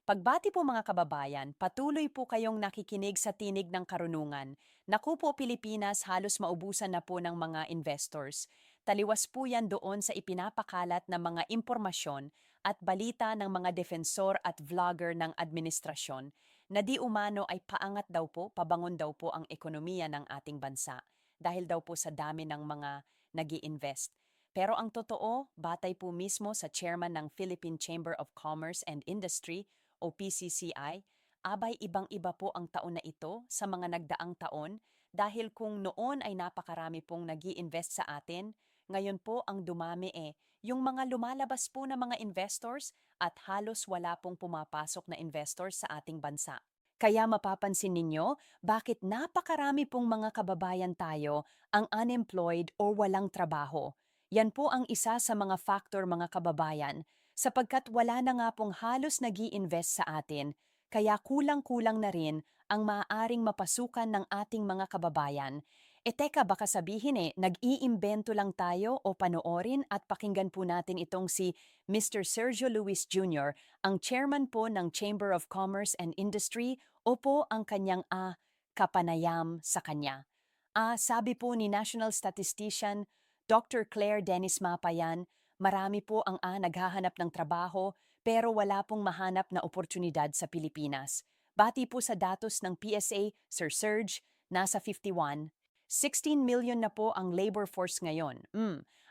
Pagbati po mga kababayan, patuloy po kayong nakikinig sa Tinig ng Karunungan. Naku po Pilipinas, halos maubusan na po ng mga investors. Taliwas po yan doon sa ipinapakalat na mga impormasyon at balita ng mga defensor at vlogger ng administrasyon na di umano ay paangat daw po, pabangon daw po ang ekonomiya ng ating bansa dahil daw po sa dami ng mga nag-i-invest. Pero ang totoo, batay po mismo sa chairman ng Philippine Chamber of Commerce and Industry o PCCI, abay ibang-iba po ang taon na ito sa mga nagdaang taon dahil kung noon ay napakarami pong nag-i-invest sa atin, ngayon po ang dumami yung mga lumalabas po na mga investors at halos wala pong pumapasok na investors sa ating bansa. Kaya mapapansin ninyo bakit napakarami pong mga kababayan tayo ang unemployed o walang trabaho. Yan po ang isa sa mga factor mga kababayan sapagkat wala na nga pong halos nag-i-invest sa atin, kaya kulang-kulang na rin ang maaaring mapasukan ng ating mga kababayan. E teka, baka sabihin nag-iimbento lang tayo o panoorin at pakinggan po natin itong si Mr. Sergio Luis Jr., ang chairman po ng Chamber of Commerce and Industry o po ang kanyang kapanayam sa kanya. Sabi po ni National Statistician Dr. Claire Dennis Mapayan, marami po ang naghahanap ng trabaho pero wala pong mahanap na oportunidad sa Pilipinas. Bati po sa datos ng PSA, Sir Serge, nasa 51. 16 million na po ang labor force ngayon.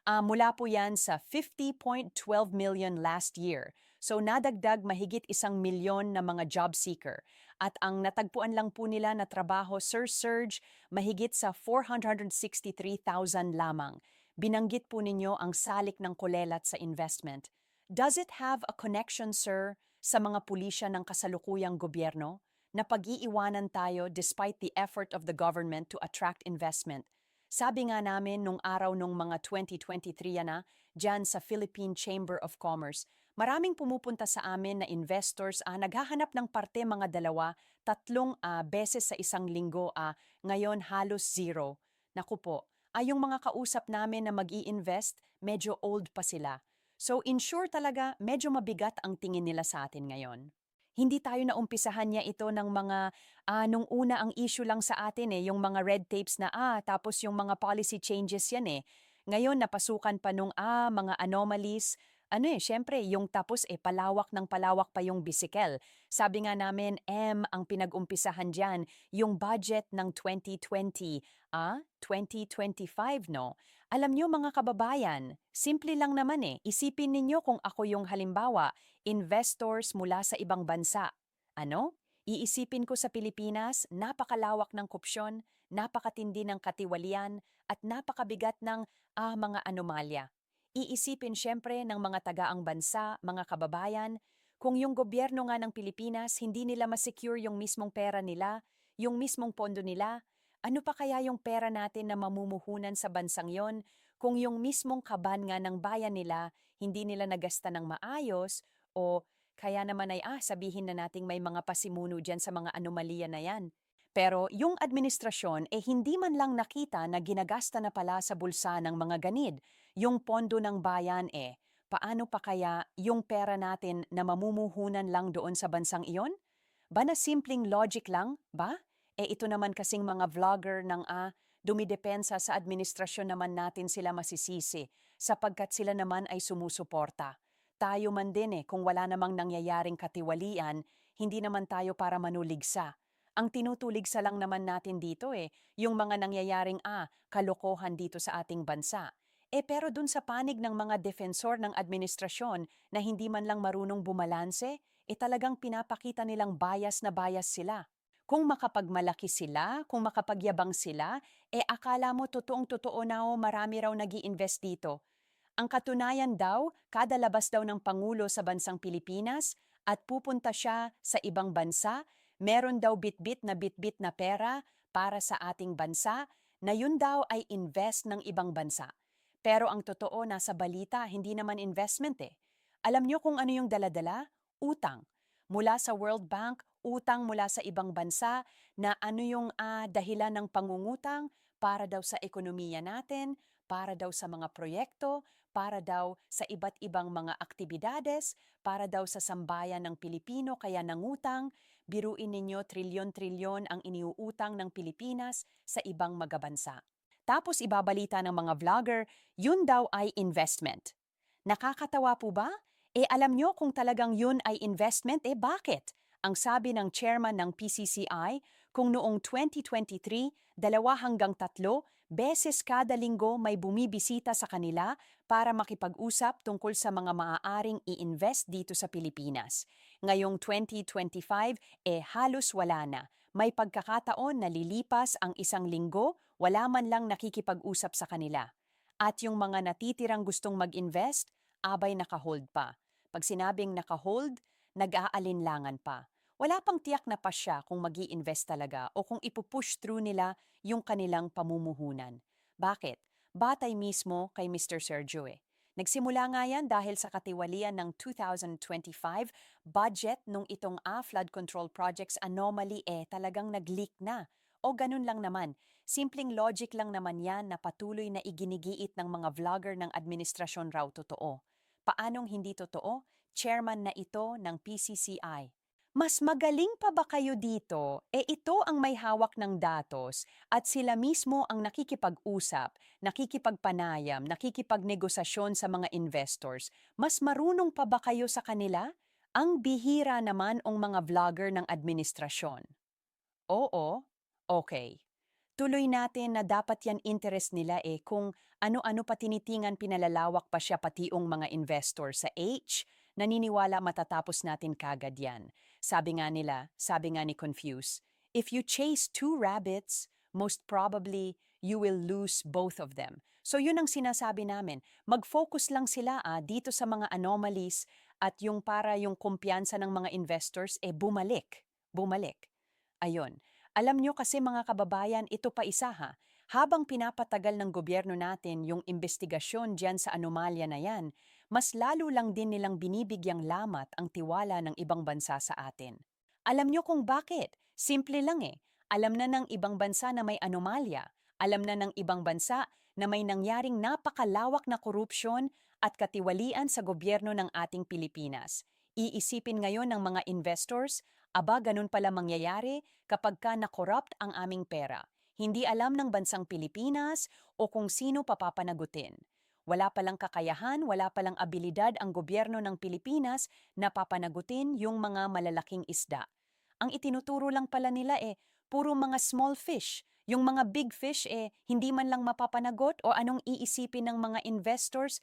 Mula po yan sa 50.12 million last year. So nadagdag mahigit 1 milyon na mga job seeker. At ang natagpuan lang po nila na trabaho, Sir Serge, mahigit sa 463,000 lamang. Binanggit po ninyo ang salik ng kulelat sa investment. Does it have a connection, sir, sa mga pulisya ng kasalukuyang gobyerno? Na pag-iiwanan tayo despite the effort of the government to attract investment. Sabi nga namin nung araw nung mga 2023 na, dyan sa Philippine Chamber of Commerce, maraming pumupunta sa amin na investors naghahanap ng parte mga dalawa, tatlong beses sa isang linggo, ngayon halos zero. Naku po, yung mga kausap namin na mag-i-invest, medyo old pa sila. So in short talaga, medyo mabigat ang tingin nila sa atin ngayon. Hindi tayo naumpisahan niya ito ng mga, nung una ang issue lang sa atin yung mga red tapes na tapos yung mga policy changes yan Ngayon napasukan pa nung mga anomalies, siyempre yung tapos palawak ng palawak pa yung bisikel. Sabi nga namin, ang pinag-umpisahan diyan, yung budget ng 2020, 2025 no? Alam niyo mga kababayan, simple lang naman isipin ninyo kung ako yung halimbawa, investors mula sa ibang bansa. Ano? Iisipin ko sa Pilipinas, napakalawak ng korupsyon, napakatindi ng katiwalian, at napakabigat ng mga anomalya. Iisipin siyempre ng mga taga-ang bansa, mga kababayan, kung yung gobyerno nga ng Pilipinas hindi nila masecure yung mismong pera nila, yung mismong pondo nila, ano pa kaya yung pera natin na mamumuhunan sa bansang yon kung yung mismong kaban nga ng bayan nila hindi nila nagasta ng maayos o kaya naman ay sabihin na nating may mga pasimuno dyan sa mga anomalya na yan. Pero yung administrasyon hindi man lang nakita na ginagasta na pala sa bulsa ng mga ganid. Yung pondo ng bayan paano pa kaya yung pera natin na mamumuhunan lang doon sa bansang iyon? Ba na simpleng logic lang, ba? Ito naman kasing mga vlogger ng dumidepensa sa administrasyon naman natin sila masisisi sapagkat sila naman ay sumusuporta. Tayo man din kung wala namang nangyayaring katiwalian, hindi naman tayo para manuligsa. Ang tinutuligsa lang naman natin dito yung mga nangyayaring kalokohan dito sa ating bansa. Pero dun sa panig ng mga defensor ng administrasyon na hindi man lang marunong bumalanse, talagang pinapakita nilang bias na bias sila. Kung makapagmalaki sila, kung makapagyabang sila, akala mo totoong-totoo na marami raw nag-i-invest dito. Ang katunayan daw, kada labas daw ng Pangulo sa bansang Pilipinas at pupunta siya sa ibang bansa, meron daw bitbit na pera para sa ating bansa na yun daw ay invest ng ibang bansa. Pero ang totoo nasa balita, hindi naman investment Alam niyo kung ano yung daladala? Utang. Mula sa World Bank, utang mula sa ibang bansa na ano yung dahilan ng pangungutang para daw sa ekonomiya natin, para daw sa mga proyekto, para daw sa iba't ibang mga aktibidades, para daw sa sambayan ng Pilipino kaya nangutang. Biruin ninyo trilyon-trilyon ang iniuutang ng Pilipinas sa ibang magabansa. Tapos ibabalita ng mga vlogger, yun daw ay investment. Nakakatawa po ba? Alam nyo kung talagang yun ay investment, bakit? Ang sabi ng chairman ng PCCI, kung noong 2023, 2 hanggang 3 beses kada linggo may bumibisita sa kanila para makipag-usap tungkol sa mga maaaring i-invest dito sa Pilipinas. Ngayong 2025, halos wala na. May pagkakataon na lilipas ang 1 linggo, wala man lang nakikipag-usap sa kanila. At yung mga natitirang gustong mag-invest, abay naka-hold pa. Pag sinabing naka-hold, nag-aalinlangan pa. Wala pang tiyak na pasya kung mag-i-invest talaga o kung ipupush through nila yung kanilang pamumuhunan. Bakit? Batay mismo kay Mr. Sergio. Nagsimula nga yan dahil sa katiwalian ng 2025 budget nung itong flood control projects anomaly talagang nag-leak na. O ganun lang naman, simpleng logic lang naman yan na patuloy na iginigiit ng mga vlogger ng administrasyon raw totoo. Paanong hindi totoo? Chairman na ito ng PCCI. Mas magaling pa ba kayo dito? Ito ang may hawak ng datos at sila mismo ang nakikipag-usap, nakikipagpanayam, nakikipagnegosasyon sa mga investors. Mas marunong pa ba kayo sa kanila? Ang bihira naman ang mga vlogger ng administrasyon. Oo, okay. Tuloy natin na dapat yan interest nila kung ano-ano pa tinitingan pinalalawak pa siya pationg mga investor sa naniniwala matatapos natin kagad yan. Sabi nga nila, sabi nga ni Confuse, if you chase 2 rabbits, most probably you will lose both of them. So yun ang sinasabi namin, mag-focus lang sila dito sa mga anomalies at yung para yung kumpiyansa ng mga investors bumalik. Bumalik. Ayun. Alam nyo kasi mga kababayan, ito pa isa habang pinapatagal ng gobyerno natin yung investigasyon dyan sa anomalya na yan, mas lalo lang din nilang binibigyang lamat ang tiwala ng ibang bansa sa atin. Alam nyo kung bakit? Simple lang Alam na ng ibang bansa na may anomalya. Alam na ng ibang bansa na may nangyaring napakalawak na korupsyon at katiwalian sa gobyerno ng ating Pilipinas. Iisipin ngayon ng mga investors, aba ganun pala mangyayari kapag ka na-corrupt ang aming pera. Hindi alam ng bansang Pilipinas o kung sino papapanagutin. Wala palang kakayahan, wala palang abilidad ang gobyerno ng Pilipinas na papanagutin yung mga malalaking isda. Ang itinuturo lang pala nila puro mga small fish. Yung mga big fish hindi man lang mapapanagot o anong iisipin ng mga investors,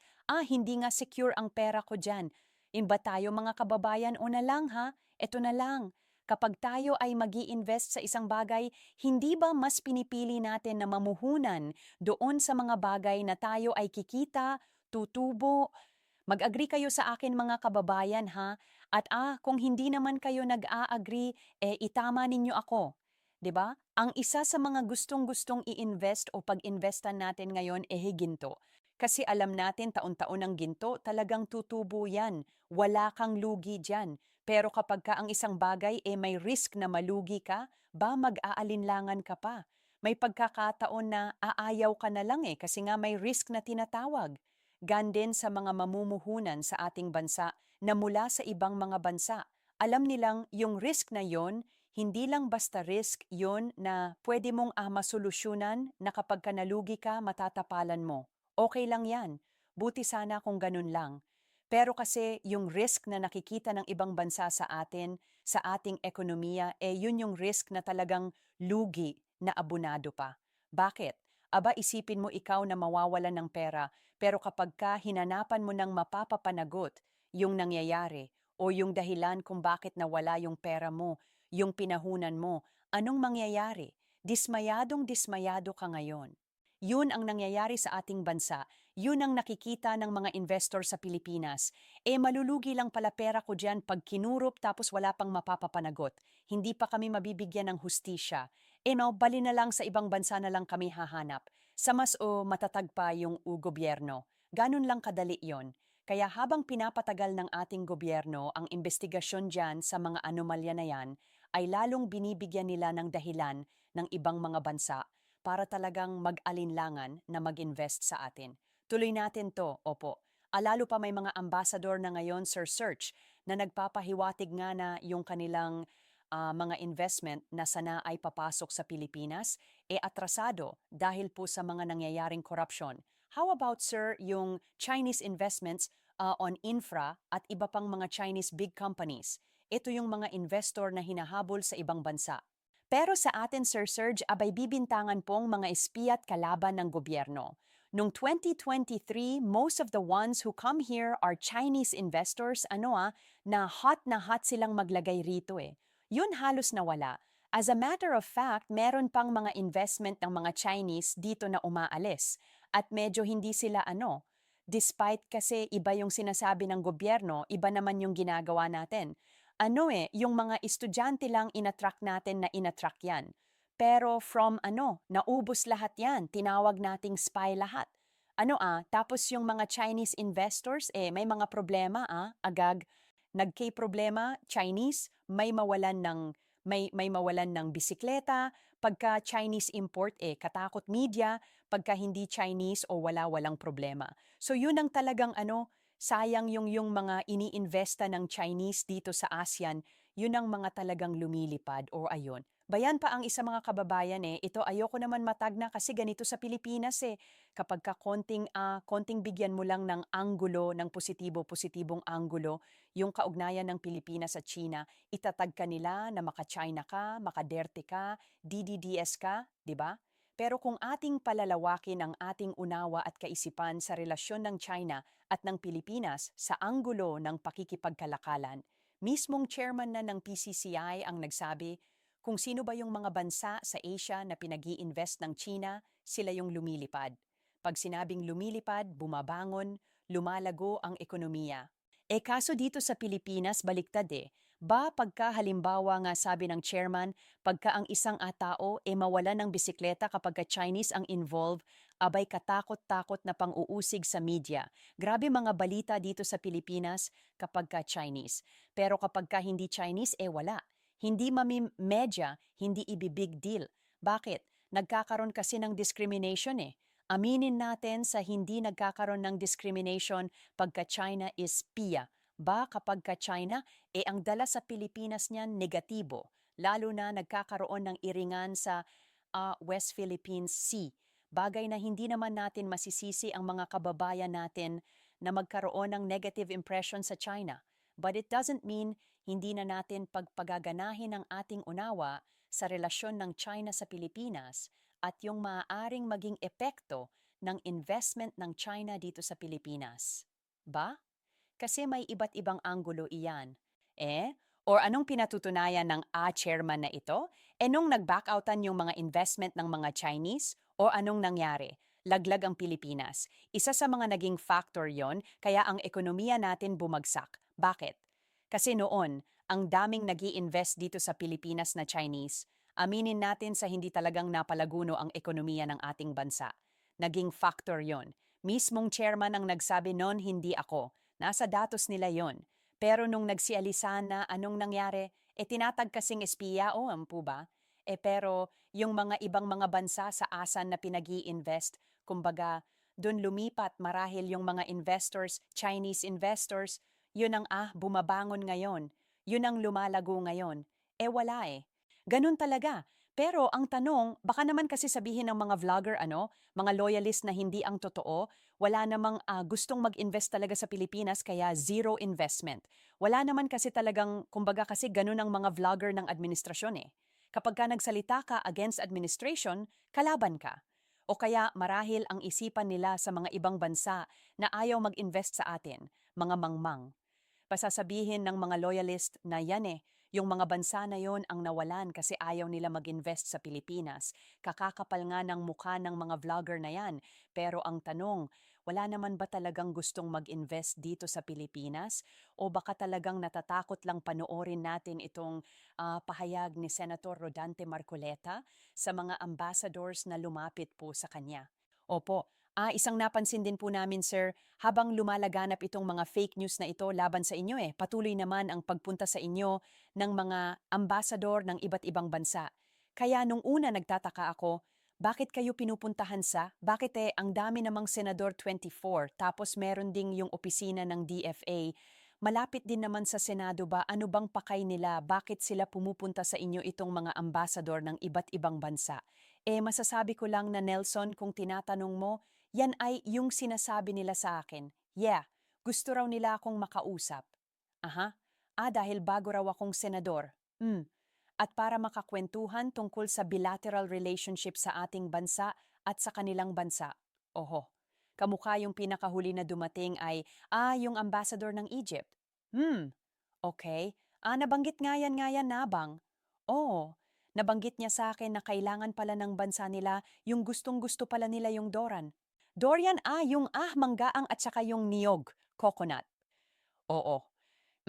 hindi nga secure ang pera ko dyan. Imba tayo mga kababayan o na lang eto na lang. Kapag tayo ay mag-i-invest sa isang bagay, hindi ba mas pinipili natin na mamuhunan doon sa mga bagay na tayo ay kikita, tutubo? Mag-agree kayo sa akin mga kababayan At kung hindi naman kayo nag-a-agree, itama ninyo ako. 'Di ba? Ang isa sa mga gustong-gustong i-invest o pag-investan natin ngayon ginto. Kasi alam natin taon-taon ang ginto, talagang tutubo yan. Wala kang lugi dyan. Pero kapag ka ang isang bagay may risk na malugi ka, mag-aalinlangan ka pa. May pagkakataon na aayaw ka na lang kasi nga may risk na tinatawag. Gandin sa mga mamumuhunan sa ating bansa na mula sa ibang mga bansa. Alam nilang yung risk na yon, hindi lang basta risk yon na pwede mong masolusyonan na kapag ka nalugi ka, matatapalan mo. Okay lang yan. Buti sana kung ganun lang. Pero kasi yung risk na nakikita ng ibang bansa sa atin, sa ating ekonomiya, yun yung risk na talagang lugi na abunado pa. Bakit? Aba isipin mo ikaw na mawawalan ng pera, pero kapag ka hinanapan mo ng mapapapanagot yung nangyayari o yung dahilan kung bakit nawala yung pera mo, yung pinahunan mo, anong mangyayari? Dismayadong dismayado ka ngayon. Yun ang nangyayari sa ating bansa. Yun ang nakikita ng mga investor sa Pilipinas. Malulugi lang pala pera ko dyan pag kinurup tapos wala pang mapapapanagot. Hindi pa kami mabibigyan ng hustisya. Bali na lang sa ibang bansa na lang kami hahanap. Sa mas matatag pa yung gobyerno. Ganun lang kadali yon. Kaya habang pinapatagal ng ating gobyerno ang investigasyon dyan sa mga anomalya na yan, ay lalong binibigyan nila ng dahilan ng ibang mga bansa para talagang mag-alinlangan na mag-invest sa atin. Tuloy natin to, opo. Lalo pa may mga ambassador na ngayon, Sir Search, na nagpapahiwatig nga na yung kanilang mga investment na sana ay papasok sa Pilipinas, atrasado dahil po sa mga nangyayaring korupsyon. How about, sir, yung Chinese investments on infra at iba pang mga Chinese big companies? Ito yung mga investor na hinahabol sa ibang bansa. Pero sa atin, Sir Serge, abay bibintangan pong mga espiya at kalaban ng gobyerno. Noong 2023, most of the ones who come here are Chinese investors, na hot silang maglagay rito eh. Yun halos nawala. As a matter of fact, meron pang mga investment ng mga Chinese dito na umaalis. At medyo hindi sila despite kasi iba yung sinasabi ng gobyerno, iba naman yung ginagawa natin. Yung mga estudyante lang inattract natin na inattract yan. Pero from naubos lahat yan, tinawag nating spy lahat. Tapos yung mga Chinese investors, may mga problema, agag, problema Chinese, may mawalan ng bisikleta, pagka Chinese import, katakot media, pagka hindi Chinese o walang problema. So yun ang talagang sayang yung mga iniinvesta ng Chinese dito sa ASEAN, yun ang mga talagang lumilipad o ayun. Bayan pa ang isa mga kababayan ito ayoko naman matag na kasi ganito sa Pilipinas kapag ka konting bigyan mo lang ng anggulo, ng positibong anggulo, yung kaugnayan ng Pilipinas at China, itatag ka nila na maka-China ka, maka-Derte ka, DDDS ka, di ba? Pero kung ating palalawakin ang ating unawa at kaisipan sa relasyon ng China at ng Pilipinas sa anggulo ng pakikipagkalakalan, mismong chairman na ng PCCI ang nagsabi, kung sino ba yung mga bansa sa Asia na pinag-i-invest ng China, sila yung lumilipad. Pag sinabing lumilipad, bumabangon, lumalago ang ekonomiya. Kaso dito sa Pilipinas, baliktad pagka halimbawa nga sabi ng chairman, pagka ang isang tao mawala ng bisikleta kapag ka Chinese ang involved, abay katakot-takot na pang-uusig sa media. Grabe mga balita dito sa Pilipinas kapag ka Chinese. Pero kapag ka hindi Chinese, wala. Hindi media, hindi ibibig deal. Bakit? Nagkakaroon kasi ng discrimination Aminin natin sa hindi nagkakaroon ng discrimination pagka China is PIA. Kapag ka China, ang dala sa Pilipinas niyan negatibo, lalo na nagkakaroon ng iringan sa West Philippine Sea. Bagay na hindi naman natin masisisi ang mga kababayan natin na magkaroon ng negative impression sa China. But it doesn't mean hindi na natin pagpagaganahin ang ating unawa sa relasyon ng China sa Pilipinas at yung maaaring maging epekto ng investment ng China dito sa Pilipinas. Ba? Kasi may iba't ibang anggulo iyan. Or anong pinatutunayan ng chairman na ito? Nung nag-backoutan yung mga investment ng mga Chinese? O anong nangyari? Laglag ang Pilipinas. Isa sa mga naging factor yon kaya ang ekonomiya natin bumagsak. Bakit? Kasi noon, ang daming nag-i-invest dito sa Pilipinas na Chinese. Aminin natin sa hindi talagang napalaguno ang ekonomiya ng ating bansa. Naging factor yon. Mismong chairman ang nagsabi noon, hindi ako. Nasa datos nila yon. Pero nung nagsialisan na anong nangyari, tinatag kasing espiya o ampu ba? Pero yung mga ibang mga bansa sa ASEAN na pinag-i-invest, kumbaga, doon lumipat marahil yung mga investors, Chinese investors, yun ang bumabangon ngayon. Yun ang lumalago ngayon. Wala Ganun talaga. Pero ang tanong, baka naman kasi sabihin ng mga vlogger mga loyalist na hindi ang totoo, wala namang gustong mag-invest talaga sa Pilipinas kaya zero investment. Wala naman kasi talagang, kumbaga kasi ganun ang mga vlogger ng administrasyon Kapag ka nagsalita ka against administration, kalaban ka. O kaya marahil ang isipan nila sa mga ibang bansa na ayaw mag-invest sa atin, mga mangmang. Pasasabihin ng mga loyalist na yan yung mga bansa na yon ang nawalan kasi ayaw nila mag-invest sa Pilipinas. Kakakapal nga ng mukha ng mga vlogger na yan. Pero ang tanong, wala naman ba talagang gustong mag-invest dito sa Pilipinas? O baka talagang natatakot lang panoorin natin itong pahayag ni Senator Rodante Marcoleta sa mga ambassadors na lumapit po sa kanya? Opo. Isang napansin din po namin, sir, habang lumalaganap itong mga fake news na ito laban sa inyo patuloy naman ang pagpunta sa inyo ng mga ambassador ng iba't ibang bansa. Kaya nung una nagtataka ako, Bakit kayo pinupuntahan bakit ang dami namang Senador 24, tapos meron ding yung opisina ng DFA. Malapit din naman sa Senado ba, ano bang pakay nila? Bakit sila pumupunta sa inyo itong mga ambasador ng iba't ibang bansa? Masasabi ko lang na Nelson, kung tinatanong mo, yan ay yung sinasabi nila sa akin. Yeah, gusto raw nila akong makausap. Aha, dahil bago raw akong senador. At para makakwentuhan tungkol sa bilateral relationship sa ating bansa at sa kanilang bansa. Oho, kamukha yung pinakahuli na dumating ay, yung ambassador ng Egypt. Okay. Nabanggit nga yan nabang. Oo, nabanggit niya sa akin na kailangan pala ng bansa nila yung gustong-gusto pala nila yung Doran. Dorian, yung manggaang at saka yung niyog, coconut. Oo.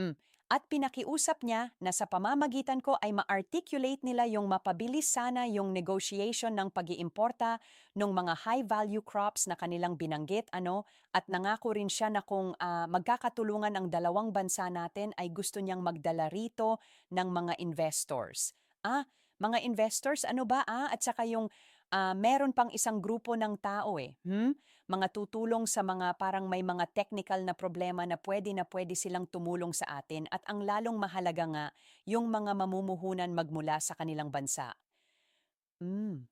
Hmm, at pinakiusap niya na sa pamamagitan ko ay ma-articulate nila yung mapabilis sana yung negotiation ng pag-iimporta ng mga high-value crops na kanilang binanggit, at nangako rin siya na kung magkakatulungan ang dalawang bansa natin ay gusto niyang magdala rito ng mga investors. Mga investors, ano ba? At saka yung meron pang isang grupo ng tao mga tutulong sa mga parang may mga technical na problema na pwede silang tumulong sa atin at ang lalong mahalaga nga, yung mga mamumuhunan magmula sa kanilang bansa. Hmm,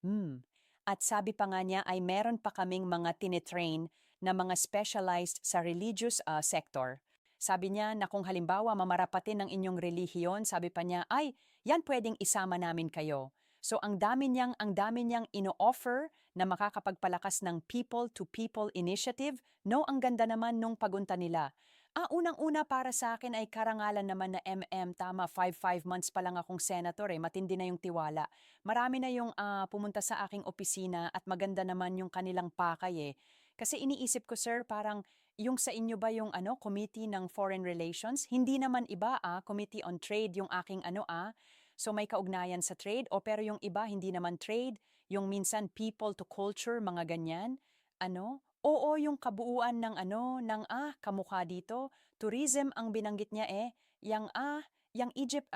hmm. At sabi pa nga niya ay meron pa kaming mga tinitrain na mga specialized sa religious sector. Sabi niya na kung halimbawa mamarapatin ng inyong relihiyon, sabi pa niya, ay, yan pwedeng isama namin kayo. So ang dami niyang ino-offer na makakapagpalakas ng people-to-people initiative, no, ang ganda naman nung pagunta nila. Unang-una para sa akin ay karangalan naman na tama, 5 months pa lang akong senator matindi na yung tiwala. Marami na yung pumunta sa aking opisina at maganda naman yung kanilang pakay. Kasi iniisip ko, sir, parang yung sa inyo ba yung Committee ng Foreign Relations? Hindi naman iba, Committee on Trade yung aking So may kaugnayan sa trade o pero yung iba hindi naman trade, yung minsan people to culture, mga ganyan. Oo, yung kabuuan ng kamukha dito. Tourism ang binanggit niya yang Egypt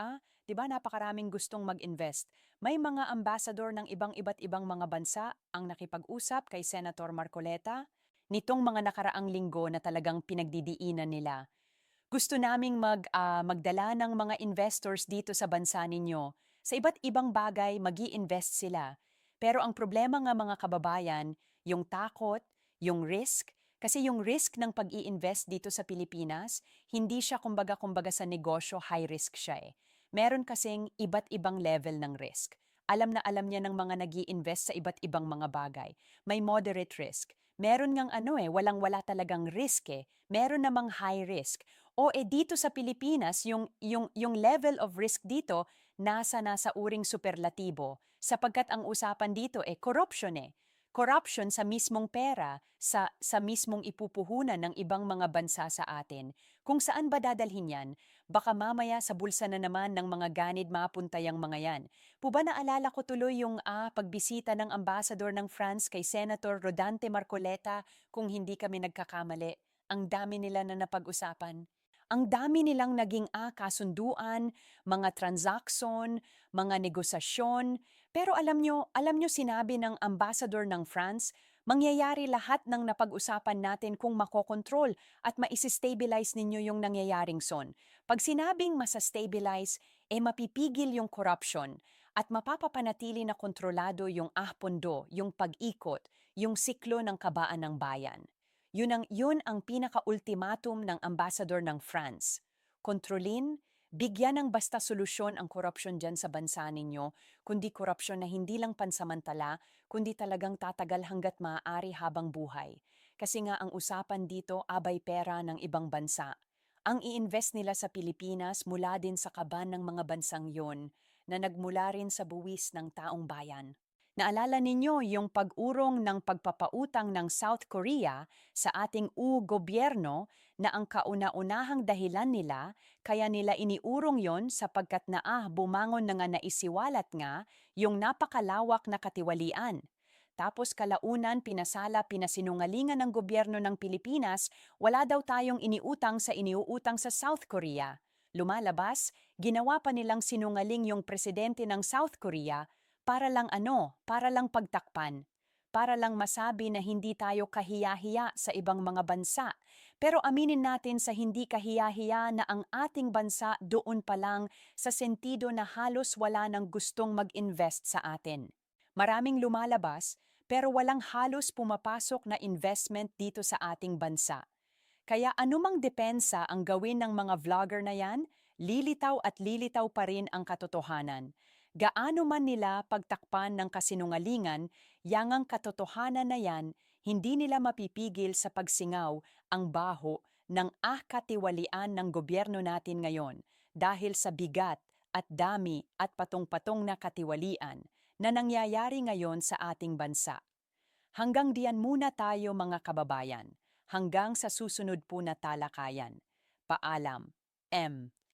'di ba napakaraming gustong mag-invest. May mga ambassador ng iba't ibang mga bansa ang nakipag-usap kay Senator Marcoleta nitong mga nakaraang linggo na talagang pinagdidiinan nila. Gusto naming magdala ng mga investors dito sa bansa ninyo. Sa iba't ibang bagay, mag-i-invest sila. Pero ang problema nga mga kababayan, yung takot, yung risk, kasi yung risk ng pag-i-invest dito sa Pilipinas, hindi siya kumbaga sa negosyo, high risk siya Meron kasing iba't ibang level ng risk. Alam na alam niya ng mga nag invest sa iba't ibang mga bagay. May moderate risk. Meron ngang walang-wala talagang risk Meron namang high risk. Dito sa Pilipinas, yung level of risk dito, nasa uring superlatibo. Sapagkat ang usapan dito corruption Corruption sa mismong pera, sa mismong ipupuhunan ng ibang mga bansa sa atin. Kung saan ba dadalhin yan, baka mamaya sa bulsa na naman ng mga ganid mapunta yang mga yan. Naalala ko tuloy yung pagbisita ng ambassador ng France kay Senator Rodante Marcoleta, kung hindi kami nagkakamali. Ang dami nila na napag-usapan. Ang dami nilang naging kasunduan, mga transaksyon, mga negosasyon. Pero alam nyo sinabi ng ambassador ng France, mangyayari lahat ng napag-usapan natin kung makokontrol at maisistabilize ninyo yung nangyayaring son. Pag sinabing masastabilize, mapipigil yung corruption at mapapapanatili na kontrolado yung pondo, yung pag-ikot, yung siklo ng kabaan ng bayan. Yun ang pinaka-ultimatum ng ambassador ng France. Kontrolin, bigyan ng basta solusyon ang korupsyon dyan sa bansa ninyo, kundi korupsyon na hindi lang pansamantala, kundi talagang tatagal hanggat maaari habang buhay. Kasi nga ang usapan dito abay pera ng ibang bansa. Ang i-invest nila sa Pilipinas mula din sa kaban ng mga bansang yon na nagmula rin sa buwis ng taong bayan. Naalala ninyo yung pag-urong ng pagpapautang ng South Korea sa ating gobyerno na ang kauna-unahang dahilan nila kaya nila iniurong yon sapagkat bumangon na nga naisiwalat nga yung napakalawak na katiwalian. Tapos kalaunan pinasinungalingan ng gobyerno ng Pilipinas, wala daw tayong iniutang sa iniuutang sa South Korea. Lumalabas, ginawa pa nilang sinungaling yung presidente ng South Korea Para lang pagtakpan. Para lang masabi na hindi tayo kahiya-hiya sa ibang mga bansa. Pero aminin natin sa hindi kahiya-hiya na ang ating bansa doon pa lang sa sentido na halos wala nang gustong mag-invest sa atin. Maraming lumalabas pero walang halos pumapasok na investment dito sa ating bansa. Kaya anumang depensa ang gawin ng mga vlogger na yan, lilitaw at lilitaw pa rin ang katotohanan. Gaano man nila pagtakpan ng kasinungalingan, yangang katotohanan na yan, hindi nila mapipigil sa pagsingaw ang baho ng katiwalian ng gobyerno natin ngayon dahil sa bigat at dami at patong-patong na katiwalian na nangyayari ngayon sa ating bansa. Hanggang diyan muna tayo mga kababayan. Hanggang sa susunod po na talakayan. Paalam. M.